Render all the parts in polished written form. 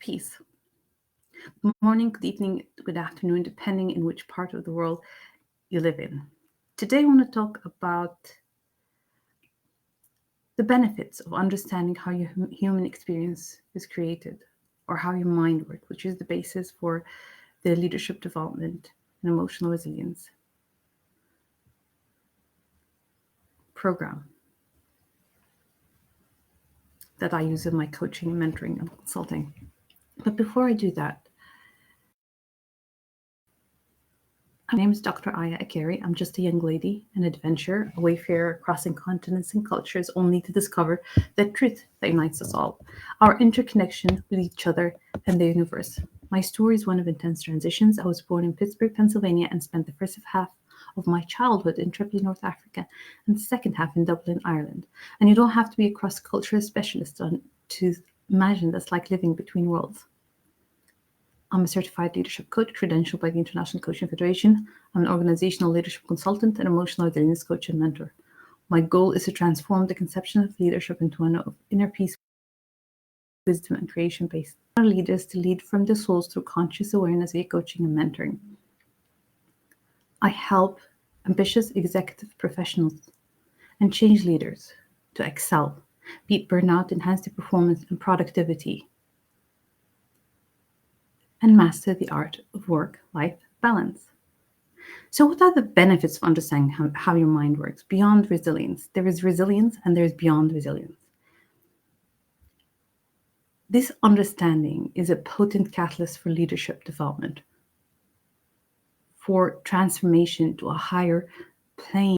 peace. Good morning, good evening, good afternoon, depending in which part of the world you live in. Today, I want to talk about the benefits of understanding how your human experience is created or how your mind works, which is the basis for the leadership development and emotional resilience program that I use in my coaching, mentoring, and consulting. But before I do that, my name is Dr. Aya Akeri. I'm just a young lady, an adventurer, a wayfarer crossing continents and cultures only to discover the truth that unites us all, our interconnection with each other and the universe. My story is one of intense transitions. I was born in Pittsburgh, Pennsylvania, and spent the first half of my childhood in Tripoli, North Africa, and the second half in Dublin, Ireland. And you don't have to be a cross-cultural specialist to imagine that's like living between worlds. I'm a certified leadership coach, credentialed by the International Coaching Federation. I'm an organizational leadership consultant and emotional resilience coach and mentor. My goal is to transform the conception of leadership into one of inner peace, wisdom, and creation based. Our leaders to lead from the souls through conscious awareness via coaching and mentoring. I help ambitious executive professionals and change leaders to excel, beat burnout, enhance their performance and productivity, and master the art of work-life balance. So what are the benefits of understanding how your mind works? Beyond resilience, there is resilience and there's beyond resilience. This understanding is a potent catalyst for leadership development, for transformation to a higher plane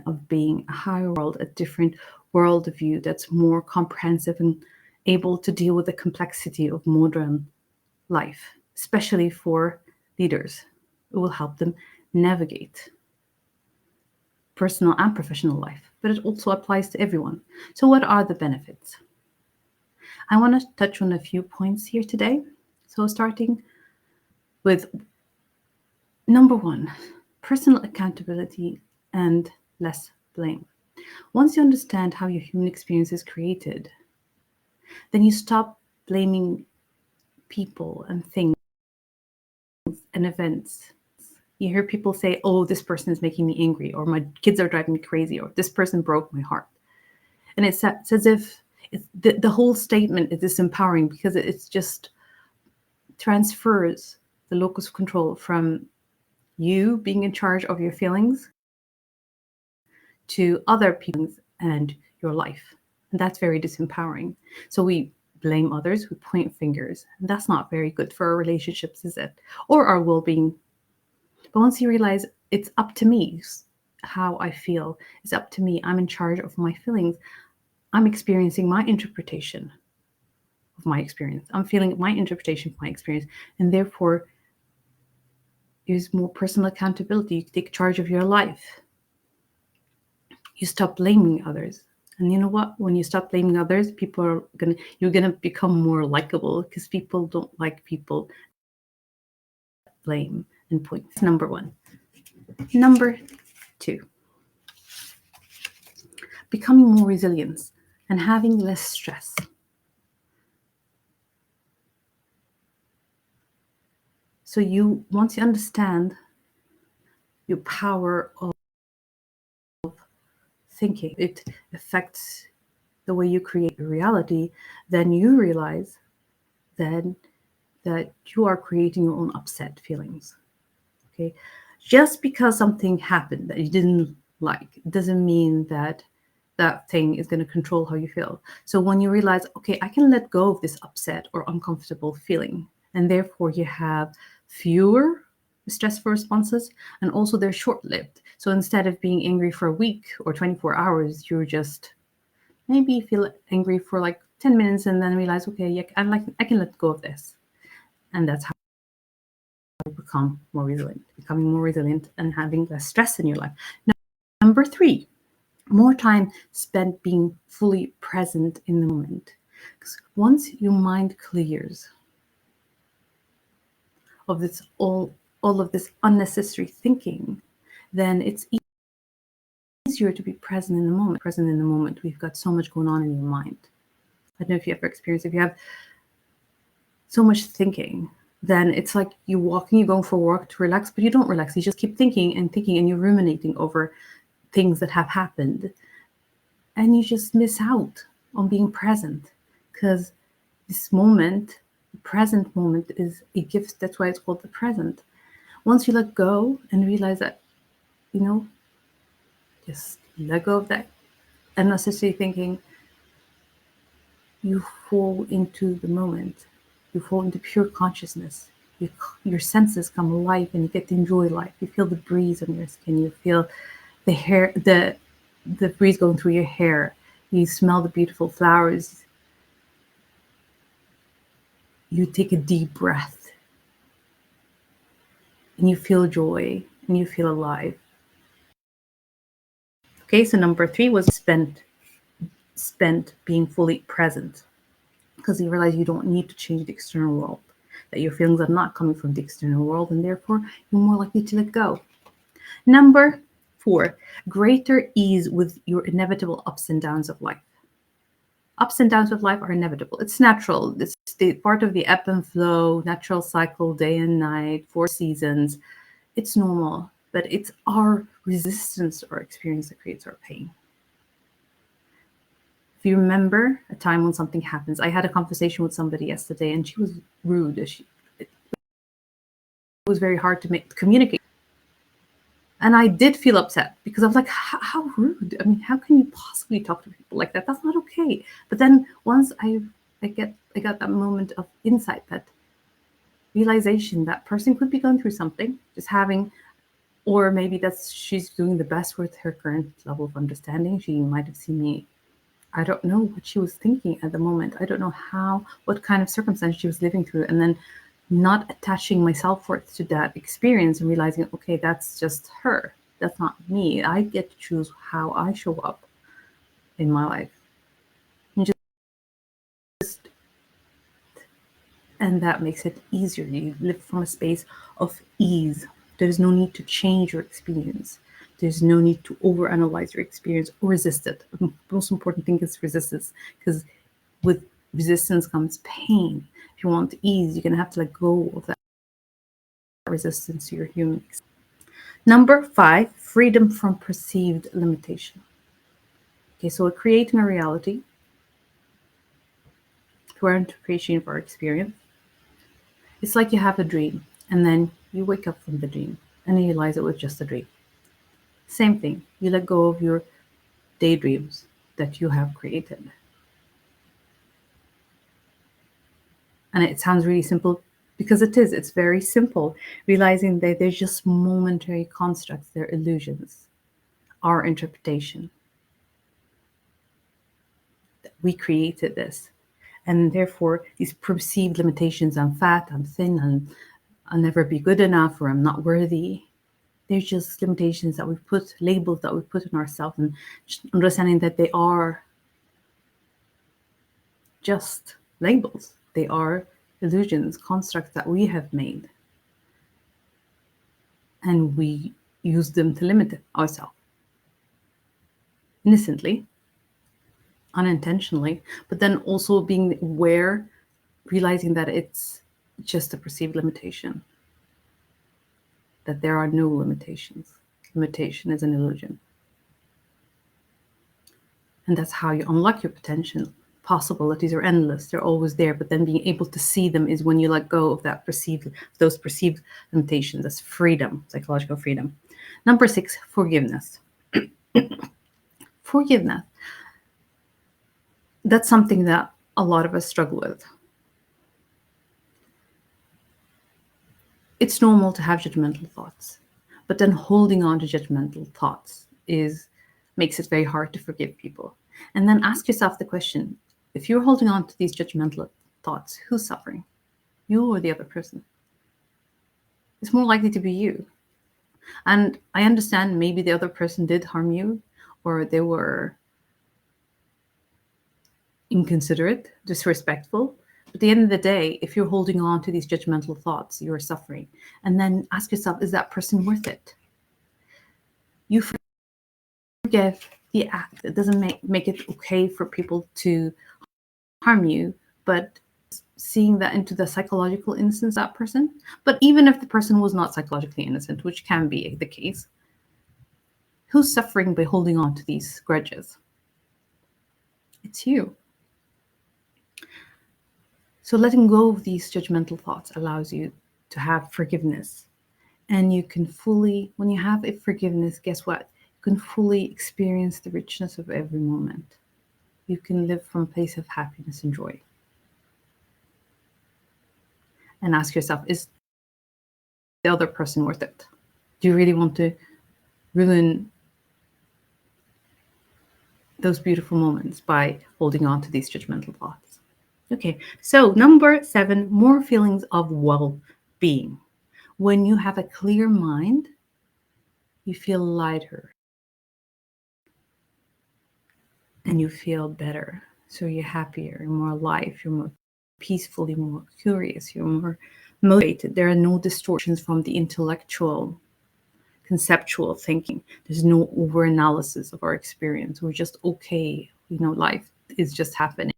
of being, a higher world, a different worldview that's more comprehensive and able to deal with the complexity of modern life, especially for leaders. It will help them navigate personal and professional life, but it also applies to everyone. So what are the benefits? I want to touch on a few points here today. So starting with number one, personal accountability and less blame. Once you understand how your human experience is created, then you stop blaming people and things and events. You hear people say, oh, this person is making me angry, or my kids are driving me crazy, or this person broke my heart. And it's as if the whole statement is disempowering because it's just transfers the locus of control from you being in charge of your feelings to other people and your life. And that's very disempowering. So we blame others, we point fingers, and that's not very good for our relationships, is it? Or our well-being. But once you realize it's up to me how I feel, it's up to me, I'm in charge of my feelings, I'm experiencing my interpretation of my experience, I'm feeling my interpretation of my experience, and therefore there's more personal accountability. You take charge of your life. You stop blaming others. And you know what? When you stop blaming others, you're gonna become more likable because people don't like people blame and point. Number one. Number two, becoming more resilient and having less stress. So once you understand your power of thinking, it affects the way you create reality, then you realize then that you are creating your own upset feelings. Okay, just because something happened that you didn't like doesn't mean that that thing is going to control how you feel. So when you realize, okay, I can let go of this upset or uncomfortable feeling, and therefore you have fewer stressful responses, and also they're short-lived. So instead of being angry for a week or 24 hours, you're just maybe feel angry for like 10 minutes and then realize, okay, yeah, I can let go of this. And that's how you become more resilient, becoming more resilient and having less stress in your life. Now, number three, more time spent being fully present in the moment. Because once your mind clears of this all of this unnecessary thinking, then it's easier to be present in the moment. Present in the moment, we've got so much going on in your mind. I don't know if you ever experienced, if you have so much thinking, then it's like you're walking, you're going for a walk to relax, but you don't relax. You just keep thinking and thinking, and you're ruminating over things that have happened. And you just miss out on being present, because this moment, the present moment, is a gift. That's why it's called the present. Once you let go and realize that, you know, just let go of that unnecessary thinking, you fall into the moment. You fall into pure consciousness. Your senses come alive, and you get to enjoy life. You feel the breeze on your skin. You feel the hair, the breeze going through your hair. You smell the beautiful flowers. You take a deep breath, and you feel joy, and you feel alive. Okay, so number 3 was spent being fully present, because you realize you don't need to change the external world, that your feelings are not coming from the external world, and therefore you're more likely to let go. Number 4, greater ease with your inevitable ups and downs of life. Ups and downs of life are inevitable. It's natural. It's the part of the ebb and flow, natural cycle, day and night, 4 seasons. It's normal, but it's our resistance to our experience that creates our pain. If you remember a time when something happens, I had a conversation with somebody yesterday, and she was rude. It was very hard to communicate. And I did feel upset, because I was like, how rude. I mean, how can you possibly talk to people like that? That's not okay. But then once I got that moment of insight, that realization that person could be going through something, just having, or maybe she's doing the best with her current level of understanding. She might have seen me. I don't know what she was thinking at the moment. I don't know what kind of circumstance she was living through. And then not attaching my self-worth to that experience, and realizing, okay, that's just her. That's not me. I get to choose how I show up in my life. And that makes it easier. You live from a space of ease. There's no need to change your experience. There's no need to overanalyze your experience or resist it. The most important thing is resistance, because with resistance comes pain. If you want ease, you're going to have to let go of that resistance to your human experience. Number 5, freedom from perceived limitation. Okay, so we're creating a reality through our interpretation of our experience. It's like you have a dream, and then you wake up from the dream and you realize it was just a dream. Same thing, you let go of your daydreams that you have created. And it sounds really simple, because it is. It's very simple, realizing that they're just momentary constructs, they're illusions, our interpretation. We created this. And therefore, these perceived limitations, I'm fat, I'm thin, I'll never be good enough, or I'm not worthy, they're just limitations that we've put, labels that we've put on ourselves, and just understanding that they are just labels. They are illusions, constructs that we have made. And we use them to limit ourselves. Innocently, unintentionally, but then also being aware, realizing that it's just a perceived limitation, that there are no limitations. Limitation is an illusion. And that's how you unlock your potential. Possibilities are endless. They're always there, but then being able to see them is when you let go of those perceived limitations. That's freedom, psychological freedom. Number 6, forgiveness. Forgiveness. That's something that a lot of us struggle with. It's normal to have judgmental thoughts, but then holding on to judgmental thoughts makes it very hard to forgive people. And then ask yourself the question, if you're holding on to these judgmental thoughts, who's suffering? You or the other person? It's more likely to be you. And I understand maybe the other person did harm you, or they were inconsiderate, disrespectful. But at the end of the day, if you're holding on to these judgmental thoughts, you're suffering. And then ask yourself, is that person worth it? You forgive the act. It doesn't make it okay for people to harm you, but seeing that into the psychological innocence of that person. But even if the person was not psychologically innocent, which can be the case, who's suffering by holding on to these grudges? It's you. So letting go of these judgmental thoughts allows you to have forgiveness. And you can fully, when you have a forgiveness, guess what? You can fully experience the richness of every moment. You can live from a place of happiness and joy. And ask yourself, is the other person worth it? Do you really want to ruin those beautiful moments by holding on to these judgmental thoughts? Okay, so number 7, more feelings of well-being. When you have a clear mind, you feel lighter and you feel better. So you're happier, you're more alive, you're more peaceful, you're more curious, you're more motivated. There are no distortions from the intellectual, conceptual thinking. There's no over-analysis of our experience. We're just okay. Life is just happening.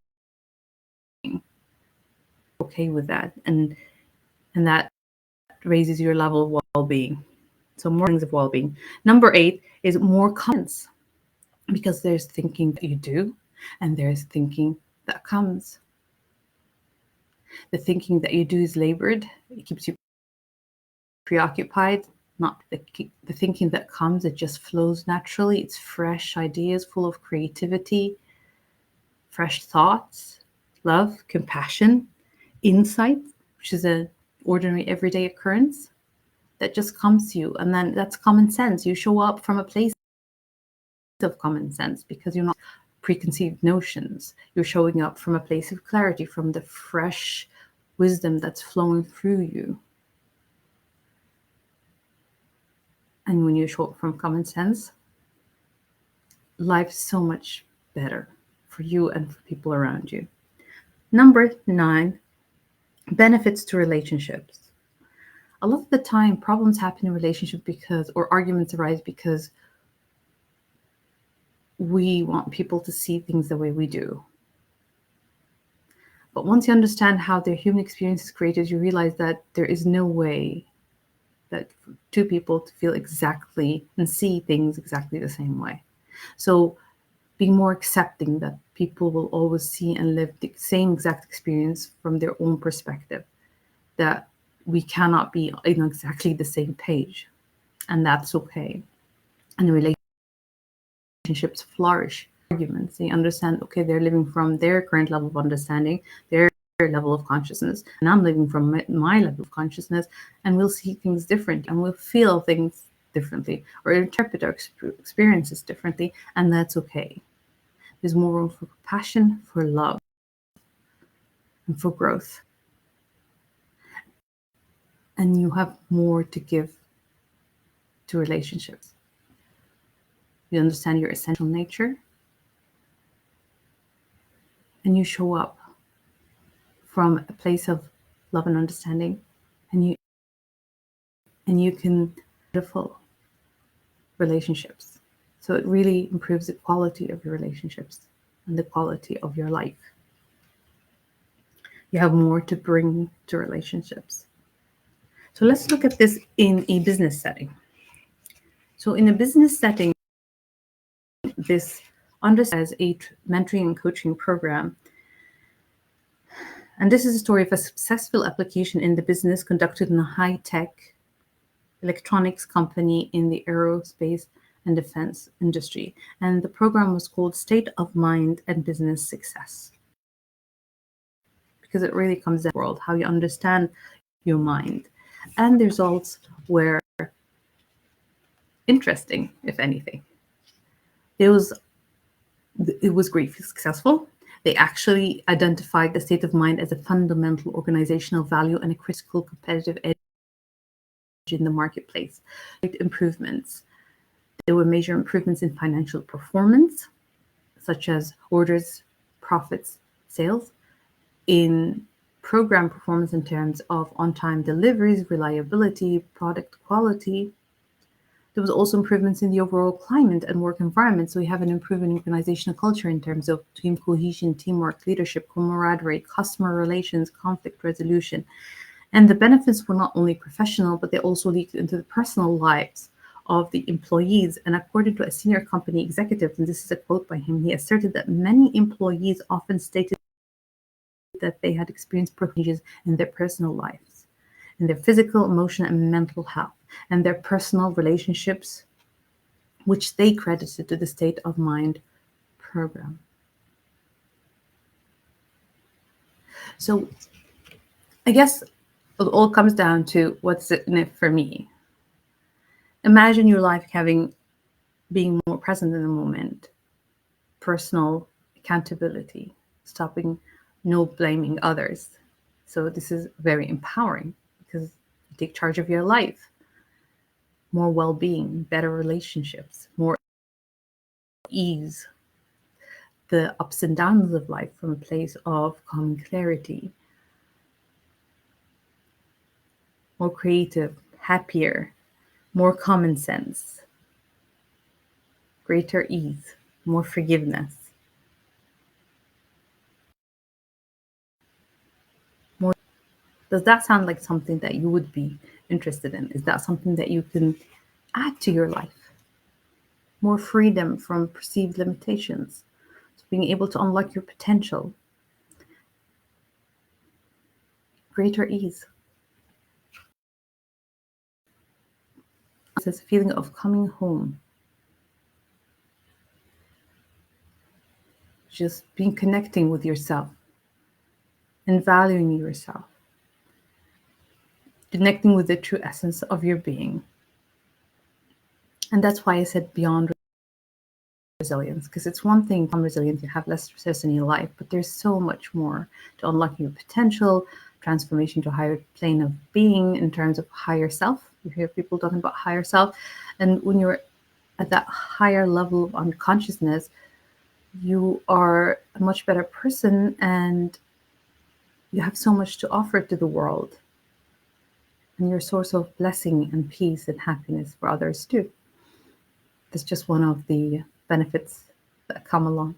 Okay with that. And that raises your level of well-being. So more things of well-being. Number 8 is more confidence, because there's thinking that you do and there's thinking that comes. The thinking that you do is labored. It keeps you preoccupied. Not the thinking that comes, it just flows naturally. It's fresh ideas, full of creativity, fresh thoughts, love, compassion, insight, which is an ordinary everyday occurrence that just comes to you. And then that's common sense. You show up from a place of common sense because you're not preconceived notions. You're showing up from a place of clarity, from the fresh wisdom that's flowing through you. And when you show up from common sense, life's so much better for you and for people around you. Number 9, benefits to relationships. A lot of the time, problems happen in relationships or arguments arise because we want people to see things the way we do. But once you understand how their human experience is created, you realize that there is no way that two people to feel exactly and see things exactly the same way. So being more accepting that people will always see and live the same exact experience from their own perspective, that we cannot be on exactly the same page, and that's okay. And relationships flourish. Arguments, they understand, okay, they're living from their current level of understanding, their level of consciousness, and I'm living from my level of consciousness, and we'll see things different, and we'll feel things differently, or interpret our experiences differently, and that's okay. There's more room for compassion, for love, and for growth. And you have more to give to relationships. You understand your essential nature, and you show up from a place of love and understanding, and you can beautiful relationships. So it really improves the quality of your relationships and the quality of your life. You have more to bring to relationships. So let's look at this in a business setting. So in a business setting, this understands a mentoring and coaching program. And this is a story of a successful application in the business conducted in a high-tech electronics company in the aerospace and defense industry. And the program was called State of Mind and Business Success, because it really comes down to the world, how you understand your mind. And the results were interesting, if anything. It was greatly successful. They actually identified the state of mind as a fundamental organizational value and a critical competitive edge in the marketplace. Improvements. There were major improvements in financial performance, such as orders, profits, sales, in program performance in terms of on-time deliveries, reliability, product quality. There was also improvements in the overall climate and work environment. So we have an improvement in organizational culture in terms of team cohesion, teamwork, leadership, camaraderie, customer relations, conflict resolution. And the benefits were not only professional, but they also leaked into the personal lives of the employees. And according to a senior company executive, and this is a quote by him, he asserted that many employees often stated that they had experienced changes in their personal lives, in their physical, emotional, and mental health, and their personal relationships, which they credited to the State of Mind program. So I guess it all comes down to what's in it for me. Imagine your life being more present in the moment, personal accountability, stopping no blaming others. So this is very empowering because you take charge of your life, more well-being, better relationships, more ease, the ups and downs of life from a place of calm clarity, more creative, happier, more common sense, greater ease, more forgiveness, more. Does that sound like something that you would be interested in? Is that something that you can add to your life? More freedom from perceived limitations, so being able to unlock your potential, greater ease. It's a feeling of coming home, just being connecting with yourself and valuing yourself, connecting with the true essence of your being. And that's why I said beyond resilience, because it's one thing to become resilient, you have less stress in your life, but there's so much more to unlocking your potential, transformation to a higher plane of being in terms of higher self. You hear people talking about higher self. And when you're at that higher level of unconsciousness, you are a much better person and you have so much to offer to the world. And you're a source of blessing and peace and happiness for others too. That's just one of the benefits that come along.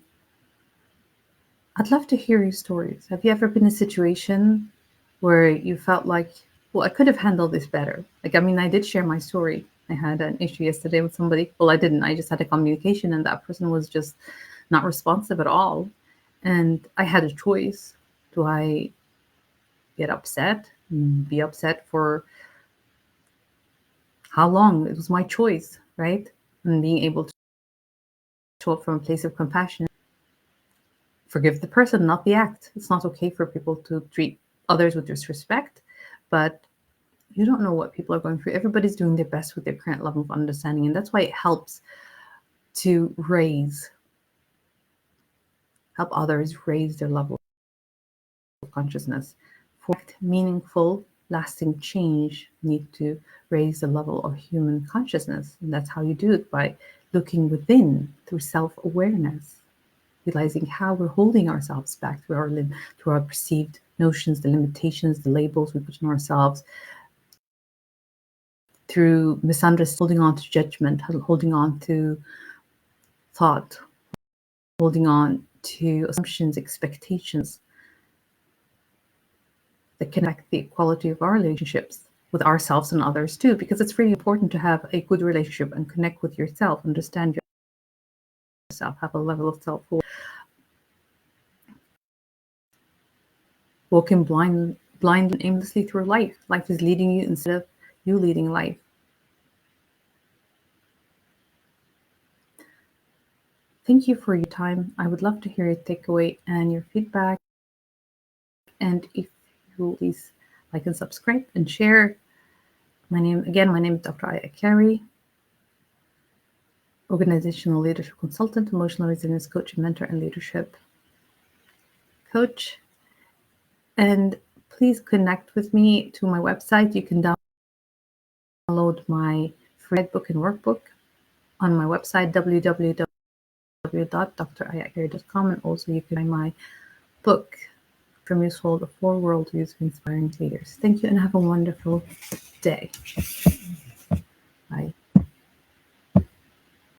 I'd love to hear your stories. Have you ever been in a situation where you felt like, well, I could have handled this better? Like, I mean, I did share my story. I had an issue yesterday with somebody. Well, I didn't. I just had a communication and that person was just not responsive at all. And I had a choice. Do I get upset? Be upset for how long? It was my choice, right? And being able to show up from a place of compassion. Forgive the person, not the act. It's not okay for people to treat others with disrespect, but you don't know what people are going through. Everybody's doing their best with their current level of understanding, and that's why it helps to help others raise their level of consciousness. For meaningful, lasting change, you need to raise the level of human consciousness, and that's how you do it, by looking within through self-awareness. Realizing how we're holding ourselves back through our perceived notions, the limitations, the labels we put on ourselves, through misunderstanding, holding on to judgment, holding on to thought, holding on to assumptions, expectations that can affect the quality of our relationships with ourselves and others too, because it's really important to have a good relationship and connect with yourself, understand yourself, have a level of self-worth. Walking blind and aimlessly through life. Life is leading you instead of you leading life. Thank you for your time. I would love to hear your takeaway and your feedback. And if you please like and subscribe and share. My name is Dr. Aya Carey, organizational leadership consultant, emotional resilience coach, mentor, and leadership coach. And please connect with me to my website. You can download my free book and workbook on my website, www.drayacare.com. And also you can find my book, From Your Soul, the 4 Worldviews of Inspiring Leaders. Thank you and have a wonderful day. Bye.